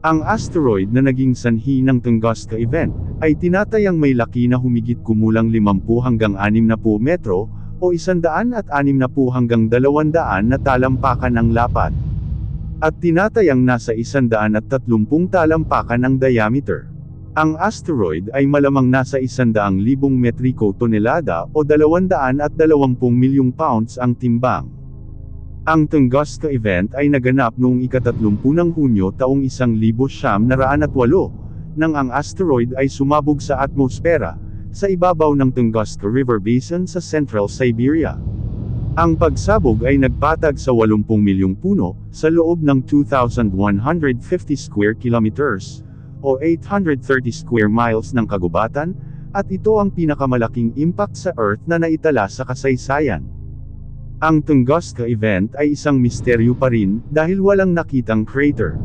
Ang asteroid na naging sanhi ng Tunguska Event, ay tinatayang may laki na humigit kumulang 50 hanggang 60 metro, o 160 hanggang 200 na talampakan ang lapad. At tinatayang nasa 130 talampakan ang diameter. Ang asteroid ay malamang nasa 100,000 metriko tonelada o 220 milyong pounds ang timbang. Ang Tunguska Event ay naganap noong ika-30 ng Hunyo taong 1908, nang ang asteroid ay sumabog sa atmosfera, sa ibabaw ng Tunguska River Basin sa Central Siberia. Ang pagsabog ay nagpatag sa 80 milyong puno, sa loob ng 2,150 square kilometers, o 830 square miles ng kagubatan, at ito ang pinakamalaking impact sa Earth na naitala sa kasaysayan. Ang Tunguska Event ay isang misteryo pa rin, dahil walang nakitang crater.